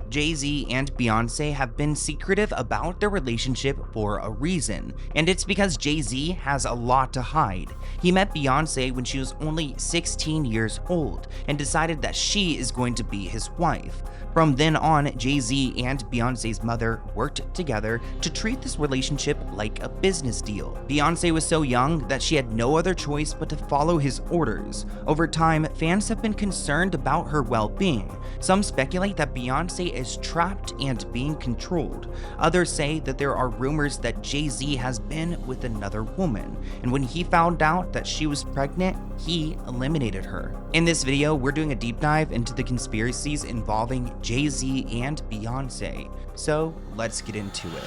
Jay-Z and Beyonce have been secretive about their relationship for a reason, and it's because Jay-Z has a lot to hide. He met Beyonce when she was only 16 years old and decided that she is going to be his wife. From then on, Jay-Z and Beyonce's mother worked together to treat this relationship like a business deal. Beyonce was so young that she had no other choice but to follow his orders. Over time, fans have been concerned about her well-being. Some speculate that Beyonce is trapped and being controlled. Others say that there are rumors that Jay-Z has been with another woman, and when he found out that she was pregnant, he eliminated her. In this video, we're doing a deep dive into the conspiracies involving Jay-Z and Beyonce, so let's get into it.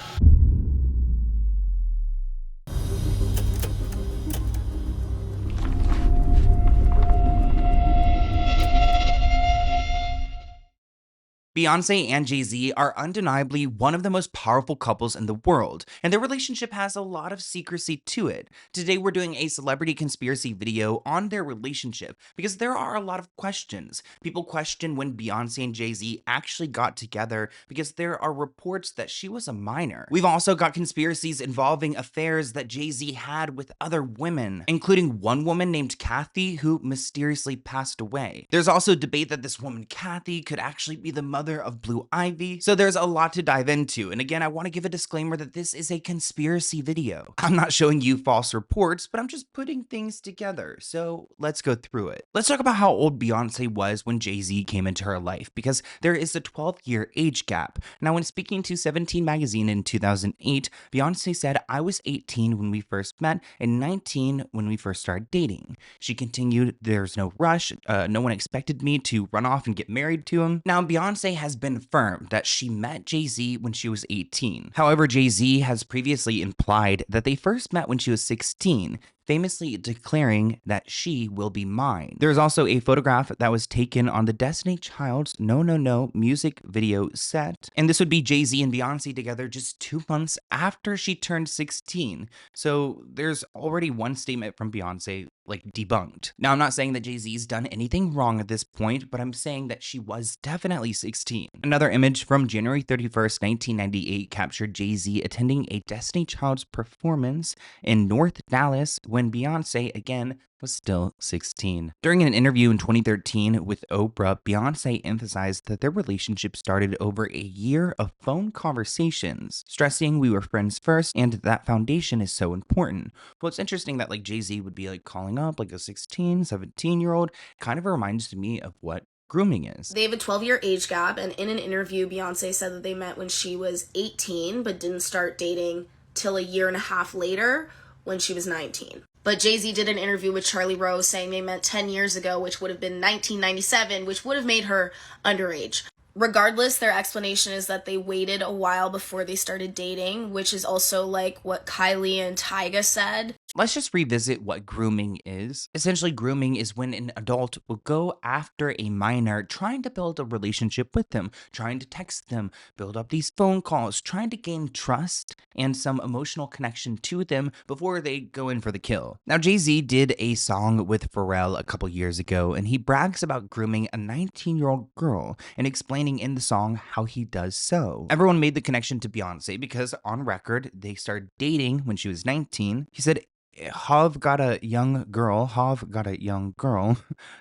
Beyonce and Jay-Z are undeniably one of the most powerful couples in the world, and their relationship has a lot of secrecy to it. Today we're doing a celebrity conspiracy video on their relationship because there are a lot of questions. People question when Beyonce and Jay-Z actually got together because there are reports that she was a minor. We've also got conspiracies involving affairs that Jay-Z had with other women, including one woman named Kathy who mysteriously passed away. There's also debate that this woman Kathy could actually be the mother of Blue Ivy, so there's a lot to dive into. And again, I want to give a disclaimer that this is a conspiracy video. I'm not showing you false reports, but I'm just putting things together, so let's go through it. Let's talk about how old Beyonce was when Jay-Z came into her life, because there is a 12-year age gap. Now, when speaking to 17 magazine in 2008, Beyonce said, "I was 18 when we first met and 19 when we first started dating." She continued, "There's no rush. No one expected me to run off and get married to him." Now, Beyonce has been firm that she met Jay-Z when she was 18. However, Jay-Z has previously implied that they first met when she was 16, famously declaring that she will be mine. There's also a photograph that was taken on the Destiny Child's No No No music video set, and this would be Jay-Z and Beyonce together just 2 months after she turned 16. So there's already one statement from Beyonce debunked. Now, I'm not saying that Jay-Z's done anything wrong at this point, but I'm saying that she was definitely 16. Another image from January 31st, 1998 captured Jay-Z attending a Destiny Child's performance in North Dallas when Beyonce, again, was still 16. During an interview in 2013 with Oprah, Beyonce emphasized that their relationship started over a year of phone conversations, stressing we were friends first and that foundation is so important. Well, it's interesting that Jay-Z would be calling up a 16, 17-year-old. Kind of reminds me of what grooming is. They have a 12-year age gap, and in an interview, Beyonce said that they met when she was 18, but didn't start dating till a year and a half later when she was 19. But Jay-Z did an interview with Charlie Rose saying they met 10 years ago, which would have been 1997, which would have made her underage. Regardless, their explanation is that they waited a while before they started dating, which is also what Kylie and Tyga said. Let's just revisit what grooming is. Essentially, grooming is when an adult will go after a minor, trying to build a relationship with them, trying to text them, build up these phone calls, trying to gain trust and some emotional connection to them before they go in for the kill. Now, Jay-Z did a song with Pharrell a couple years ago, and he brags about grooming a 19-year-old girl and explaining in the song how he does so. Everyone made the connection to Beyonce because on record, they started dating when she was 19. He said, Hav got a young girl,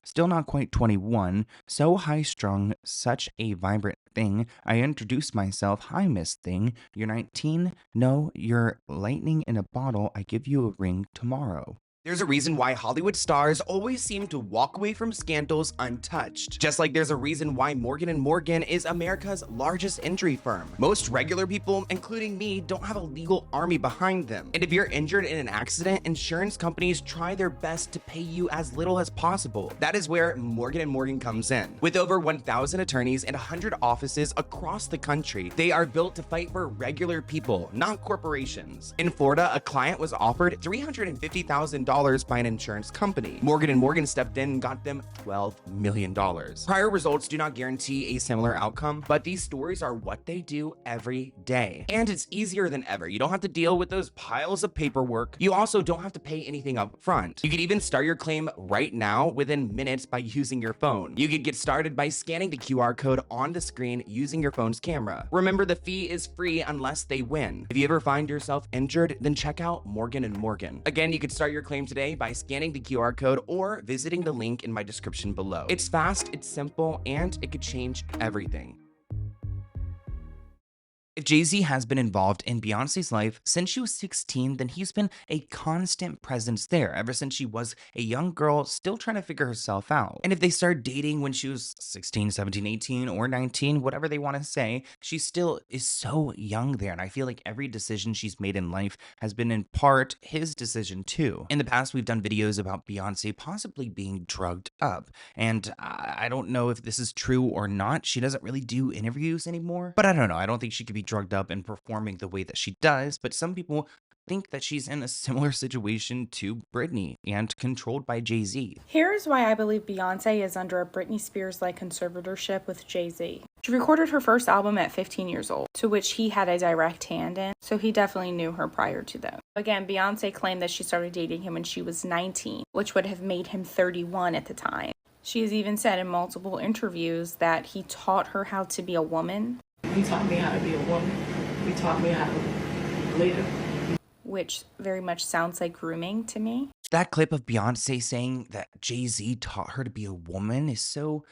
still not quite 21, so high-strung, such a vibrant thing. I introduced myself, hi Miss Thing, you're 19? No, you're lightning in a bottle, I give you a ring tomorrow. There's a reason why Hollywood stars always seem to walk away from scandals untouched. Just like there's a reason why Morgan & Morgan is America's largest injury firm. Most regular people, including me, don't have a legal army behind them. And if you're injured in an accident, insurance companies try their best to pay you as little as possible. That is where Morgan & Morgan comes in. With over 1,000 attorneys and 100 offices across the country, they are built to fight for regular people, not corporations. In Florida, a client was offered $350,000 by an insurance company. Morgan & Morgan stepped in and got them $12 million. Prior results do not guarantee a similar outcome, but these stories are what they do every day. And it's easier than ever. You don't have to deal with those piles of paperwork. You also don't have to pay anything up front. You can even start your claim right now within minutes by using your phone. You could get started by scanning the QR code on the screen using your phone's camera. Remember, the fee is free unless they win. If you ever find yourself injured, then check out Morgan & Morgan. Again, you could start your claim today by scanning the QR code or visiting the link in my description below. It's fast, it's simple, and it could change everything. If Jay-Z has been involved in Beyonce's life since she was 16, then he's been a constant presence there ever since she was a young girl still trying to figure herself out. And if they started dating when she was 16, 17, 18, or 19, whatever they want to say, she still is so young there. And I feel like every decision she's made in life has been in part his decision too. In the past, we've done videos about Beyonce possibly being drugged up. And I don't know if this is true or not. She doesn't really do interviews anymore. But I don't know. I don't think she could be drugged up and performing the way that she does, but some people think that she's in a similar situation to Britney and controlled by Jay-Z. Here's why I believe Beyonce is under a Britney Spears-like conservatorship with Jay-Z. She recorded her first album at 15 years old, to which he had a direct hand in, so he definitely knew her prior to that. Again, Beyonce claimed that she started dating him when she was 19, which would have made him 31 at the time. She has even said in multiple interviews that he taught her how to be a woman. He taught me how to be a woman. He taught me how to lead her. Which very much sounds like grooming to me. That clip of Beyonce saying that Jay-Z taught her to be a woman is so,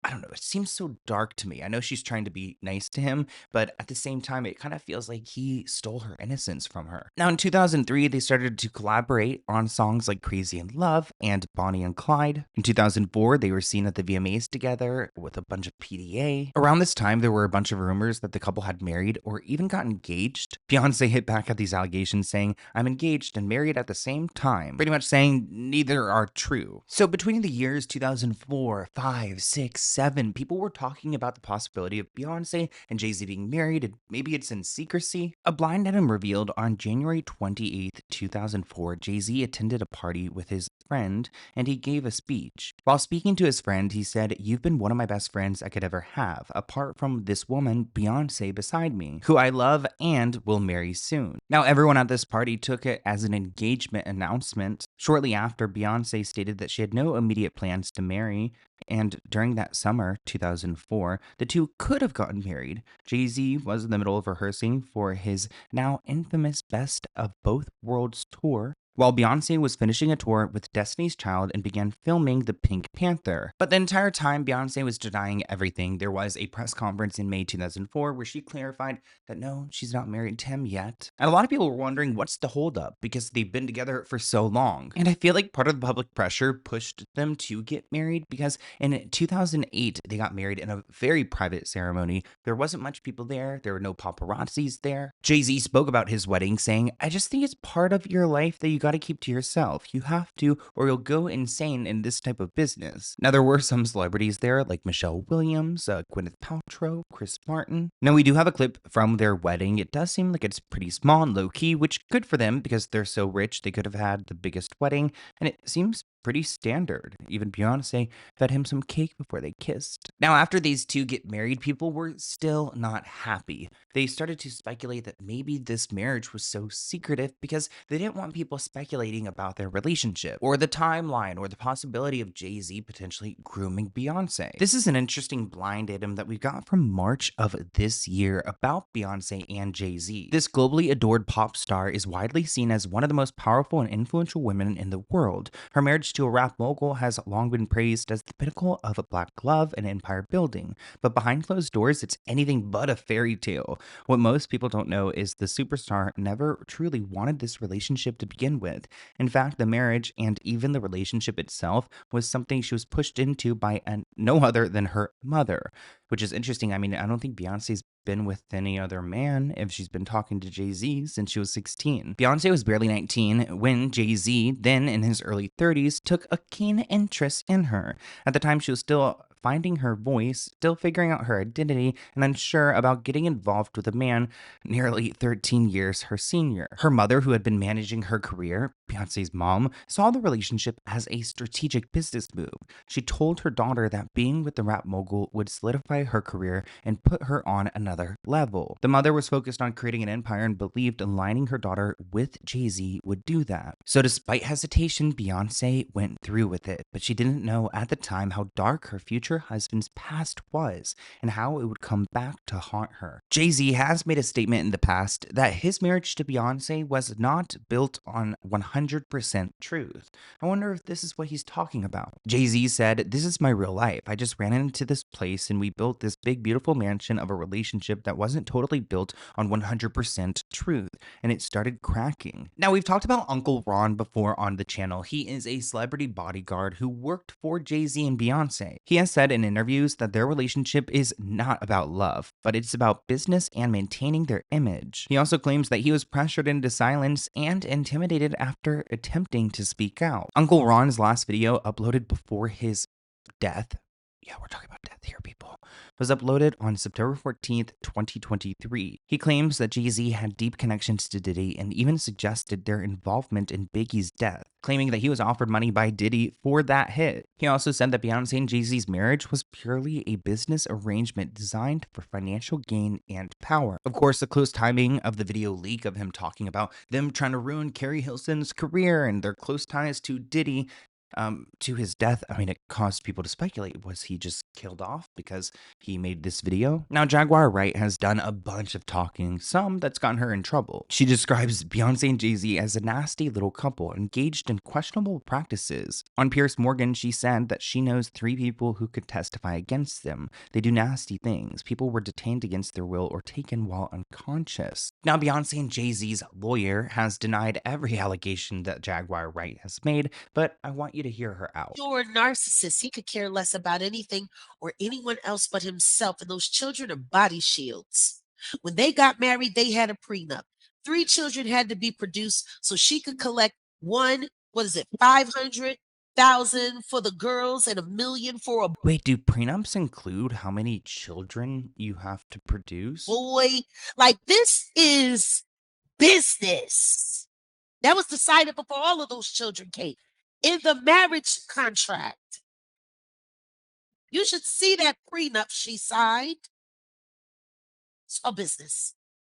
I don't know, it seems so dark to me. I know she's trying to be nice to him, but at the same time, it kind of feels like he stole her innocence from her. Now, in 2003, they started to collaborate on songs like Crazy in Love and Bonnie and Clyde. In 2004, they were seen at the VMAs together with a bunch of PDA. Around this time, there were a bunch of rumors that the couple had married or even got engaged. Beyonce hit back at these allegations saying, "I'm engaged and married at the same time," pretty much saying neither are true. So between the years 2004, 5, 6, 7, people were talking about the possibility of Beyonce and Jay-Z being married, and maybe it's in secrecy. A blind item revealed on January 28th, 2004, Jay-Z attended a party with his friend and he gave a speech. While speaking to his friend, he said, "You've been one of my best friends I could ever have, apart from this woman, Beyonce, beside me, who I love and will marry soon." Now, everyone at this party took it as an engagement announcement. Shortly after, Beyonce stated that she had no immediate plans to marry, and during that summer, 2004, the two could have gotten married. Jay-Z was in the middle of rehearsing for his now infamous Best of Both Worlds tour, while Beyonce was finishing a tour with Destiny's Child and began filming The Pink Panther. But the entire time, Beyonce was denying everything. There was a press conference in May 2004 where she clarified that no, she's not married to him yet. And a lot of people were wondering what's the holdup because they've been together for so long. And I feel like part of the public pressure pushed them to get married because in 2008, they got married in a very private ceremony. There wasn't much people there. There were no paparazzis there. Jay-Z spoke about his wedding saying, "I just think it's part of your life that you got to keep to yourself. You have to, or you'll go insane in this type of business." Now, there were some celebrities there like Michelle Williams, Gwyneth Paltrow, Chris Martin. Now, we do have a clip from their wedding. It does seem like it's pretty small and low-key, which good for them because they're so rich. They could have had the biggest wedding, and it seems pretty standard. Even Beyonce fed him some cake before they kissed. Now, after these two get married, people were still not happy. They started to speculate that maybe this marriage was so secretive because they didn't want people speculating about their relationship, or the timeline, or the possibility of Jay-Z potentially grooming Beyonce. This is an interesting blind item that we got from March of this year about Beyonce and Jay-Z. This globally adored pop star is widely seen as one of the most powerful and influential women in the world. Her marriage to a rap mogul has long been praised as the pinnacle of a black love and empire building, but behind closed doors, it's anything but a fairy tale. What most people don't know is the superstar never truly wanted this relationship to begin with. In fact, the marriage and even the relationship itself was something she was pushed into by no other than her mother, which is interesting. I mean, I don't think Beyonce's been with any other man if she's been talking to Jay-Z since she was 16. Beyonce was barely 19 when Jay-Z, then in his early 30s, took a keen interest in her. At the time, she was still finding her voice, still figuring out her identity, and unsure about getting involved with a man nearly 13 years her senior. Her mother, who had been managing her career, Beyonce's mom, saw the relationship as a strategic business move. She told her daughter that being with the rap mogul would solidify her career and put her on another level. The mother was focused on creating an empire and believed aligning her daughter with Jay-Z would do that. So despite hesitation, Beyonce went through with it, but she didn't know at the time how dark her future husband's past was and how it would come back to haunt her. Jay-Z has made a statement in the past that his marriage to Beyonce was not built on 100% truth. I wonder if this is what he's talking about. Jay-Z said, "This is my real life. I just ran into this place and we built this big, beautiful mansion of a relationship that wasn't totally built on 100% truth, and it started cracking." Now, we've talked about Uncle Ron before on the channel. He is a celebrity bodyguard who worked for Jay-Z and Beyonce. He has said in interviews that their relationship is not about love, but it's about business and maintaining their image. He also claims that he was pressured into silence and intimidated after attempting to speak out. Uncle Ron's last video, uploaded before his death, yeah, we're talking about death here, people, was uploaded on September 14th, 2023. He claims that Jay-Z had deep connections to Diddy and even suggested their involvement in Biggie's death, claiming that he was offered money by Diddy for that hit. He also said that Beyonce and Jay-Z's marriage was purely a business arrangement designed for financial gain and power. Of course, the close timing of the video leak of him talking about them trying to ruin Carrie Hilson's career and their close ties to Diddy to his death, I mean, it caused people to speculate, was he just killed off because he made this video? Now, Jaguar Wright has done a bunch of talking, some that's gotten her in trouble. She describes Beyonce and Jay-Z as a nasty little couple engaged in questionable practices. On Piers Morgan, she said that she knows 3 people who could testify against them. They do nasty things. People were detained against their will or taken while unconscious. Now, Beyonce and Jay-Z's lawyer has denied every allegation that Jaguar Wright has made, but I want you to hear her out. You're a narcissist. He could care less about anything or anyone else but himself, and those children are body shields. When they got married, they had a prenup. 3 children had to be produced so she could collect 500,000 for the girls and $1 million for a Wait, do prenups include how many children you have to produce? boy. Like, this is business. That was decided before all of those children came. In the marriage contract, you should see that prenup she signed. It's all business.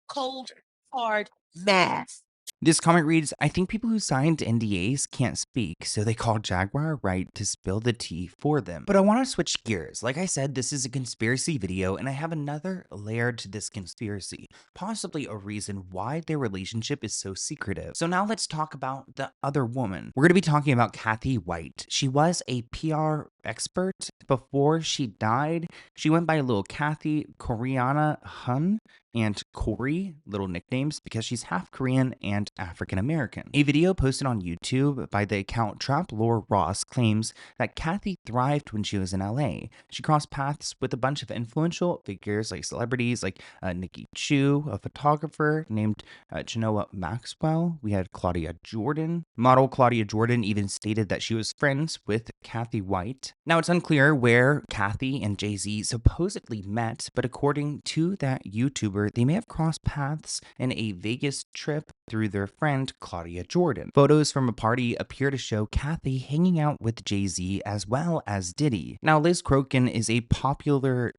Cold, hard math. This comment reads, "I think people who signed NDAs can't speak, so they called Jaguar Wright to spill the tea for them." But I want to switch gears. Like I said, this is a conspiracy video, and I have another layer to this conspiracy, possibly a reason why their relationship is so secretive. So now let's talk about the other woman. We're going to be talking about Kathy White. She was a PR expert before she died. She went by little Kathy, Koreana Hun, and Corey, little nicknames, because she's half Korean and African American. A video posted on YouTube by the account Trap Lore Ross claims that Kathy thrived when she was in LA. She crossed paths with a bunch of influential figures like celebrities like Nikki Chu, a photographer named Genoa Maxwell. We had Claudia Jordan. Model Claudia Jordan even stated that she was friends with Kathy White. Now, it's unclear where Kathy and Jay-Z supposedly met, but according to that YouTuber, they may have crossed paths in a Vegas trip through their friend Claudia Jordan. Photos from a party appear to show Kathy hanging out with Jay-Z as well as Diddy. Now, Liz Crokin is a popular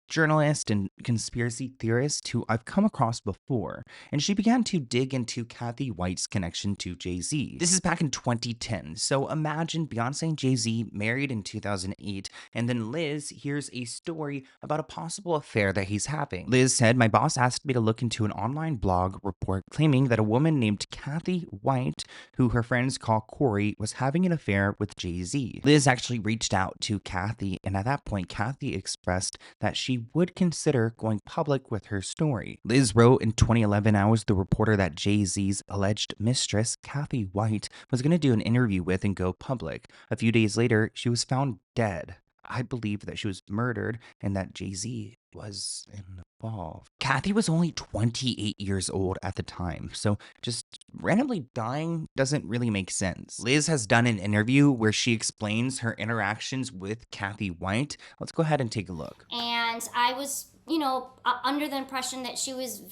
journalist and conspiracy theorist who I've come across before, and she began to dig into Kathy White's connection to Jay-Z. This is back in 2010, so imagine Beyonce and Jay-Z married in 2008, and then Liz hears a story about a possible affair that he's having. Liz said, "My boss asked me to look into an online blog report claiming that a woman named Kathy White, who her friends call Corey, was having an affair with Jay-Z." Liz actually reached out to Kathy, and at that point, Kathy expressed that she would consider going public with her story. Liz wrote in 2011, "I was the reporter that Jay-Z's alleged mistress, Kathy White, was going to do an interview with and go public. A few days later, she was found dead. I believe that she was murdered and that Jay-Z was involved. Kathy was only 28 years old at the time, so just randomly dying doesn't really make sense. Liz has done an interview where she explains her interactions with Kathy White. Let's go ahead and take a look. And I was, under the impression that she was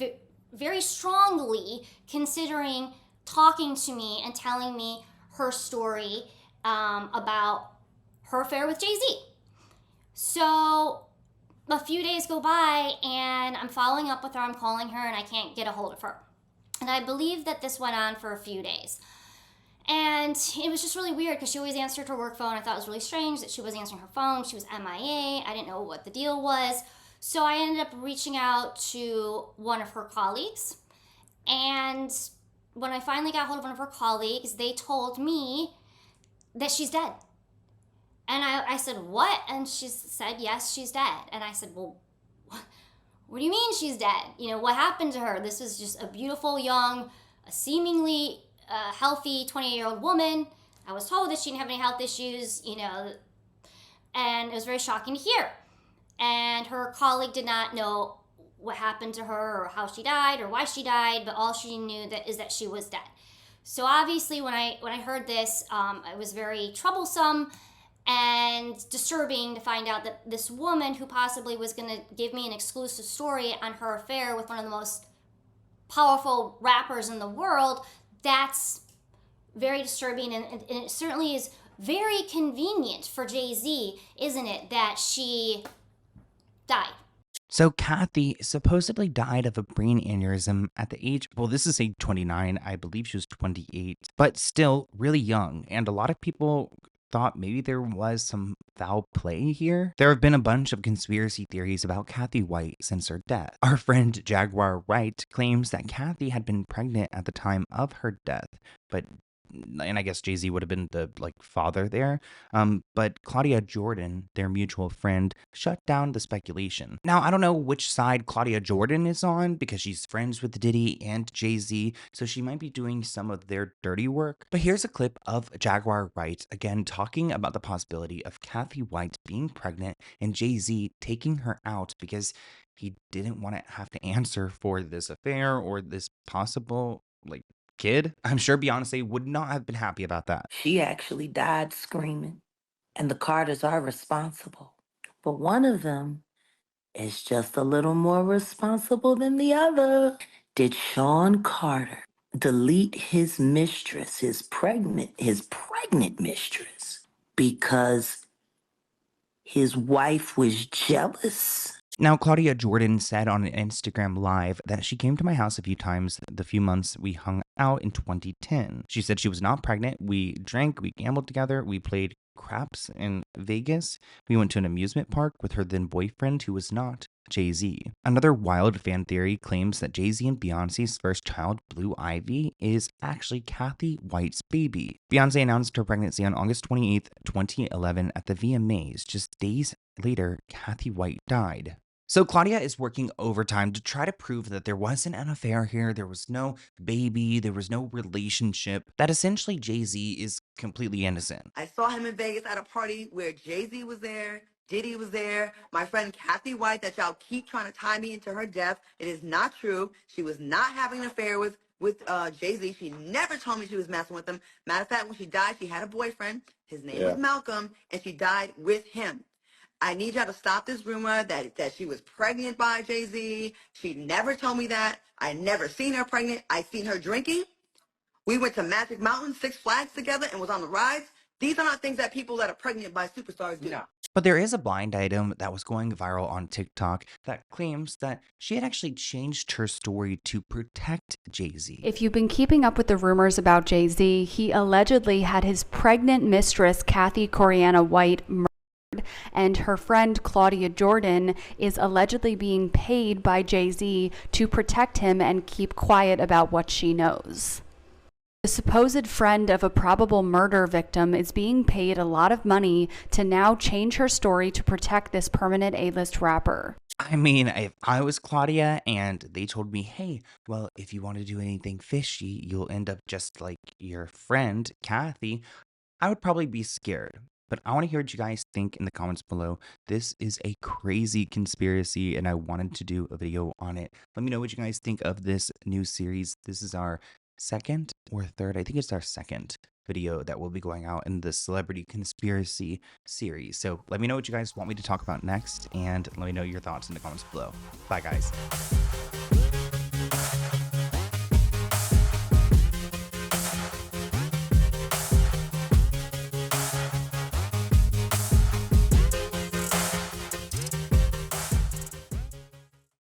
very strongly considering talking to me and telling me her story about her affair with Jay-Z. So a few days go by and I'm following up with her, I'm calling her, and I can't get a hold of her. And I believe that this went on for a few days. And it was just really weird because she always answered her work phone. I thought it was really strange that she was answering her phone. She was MIA. I didn't know what the deal was. So I ended up reaching out to one of her colleagues. And when I finally got hold of one of her colleagues, they told me that she's dead. And I said, what? And she said, yes, she's dead. And I said, well, what do you mean she's dead? What happened to her? This was just a beautiful, young, seemingly healthy 28-year-old woman. I was told that she didn't have any health issues, and it was very shocking to hear. And her colleague did not know what happened to her or how she died or why she died, but all she knew is that she was dead. So obviously when I heard this, it was very troublesome and disturbing to find out that this woman who possibly was going to give me an exclusive story on her affair with one of the most powerful rappers in the world, that's very disturbing, and it certainly is very convenient for Jay-Z, isn't it, that she died. So Kathy supposedly died of a brain aneurysm at the age, well, this is age 29, I believe she was 28, but still really young, and a lot of people thought maybe there was some foul play here. There have been a bunch of conspiracy theories about Kathy White since her death. Our friend Jaguar Wright claims that Kathy had been pregnant at the time of her death, and I guess Jay-Z would have been the father there. But Claudia Jordan, their mutual friend, shut down the speculation. Now, I don't know which side Claudia Jordan is on because she's friends with Diddy and Jay-Z, so she might be doing some of their dirty work. But here's a clip of Jaguar Wright, again, talking about the possibility of Kathy White being pregnant and Jay-Z taking her out because he didn't want to have to answer for this affair or this possible, kid. I'm sure Beyonce would not have been happy about that. She actually died screaming, and the Carters are responsible. But one of them is just a little more responsible than the other. Did Sean Carter delete his mistress, his pregnant mistress, because his wife was jealous? Now, Claudia Jordan said on an Instagram Live that she came to my house a few times the few months we hung out in 2010. She said she was not pregnant. We drank, we gambled together, we played craps in Vegas. We went to an amusement park with her then boyfriend who was not Jay-Z. Another wild fan theory claims that Jay-Z and Beyonce's first child, Blue Ivy, is actually Kathy White's baby. Beyonce announced her pregnancy on August 28th, 2011 at the VMAs. Just days later, Kathy White died. So Claudia is working overtime to try to prove that there wasn't an affair here, there was no baby, there was no relationship, that essentially Jay-Z is completely innocent. I saw him in Vegas at a party where Jay-Z was there, Diddy was there, my friend Kathy White, that y'all keep trying to tie me into her death. It is not true. She was not having an affair with Jay-Z. She never told me she was messing with him. Matter of fact, when she died, she had a boyfriend. His name was Malcolm, and she died with him. I need y'all to stop this rumor that she was pregnant by Jay-Z. She never told me that. I never seen her pregnant. I seen her drinking. We went to Magic Mountain, Six Flags together and was on the rides. These are not things that people that are pregnant by superstars do. No. But there is a blind item that was going viral on TikTok that claims that she had actually changed her story to protect Jay-Z. If you've been keeping up with the rumors about Jay-Z, he allegedly had his pregnant mistress, Kathy Coriana White, murdered, and her friend Claudia Jordan is allegedly being paid by Jay-Z to protect him and keep quiet about what she knows. The supposed friend of a probable murder victim is being paid a lot of money to now change her story to protect this permanent A-list rapper. I mean, if I was Claudia and they told me, hey, well, if you want to do anything fishy, you'll end up just like your friend, Kathy, I would probably be scared. But I want to hear what you guys think in the comments below. This is a crazy conspiracy, and I wanted to do a video on it. Let me know what you guys think of this new series. This is our second or third, I think it's our second video that will be going out in the celebrity conspiracy series. So let me know what you guys want me to talk about next, and let me know your thoughts in the comments below. Bye, guys.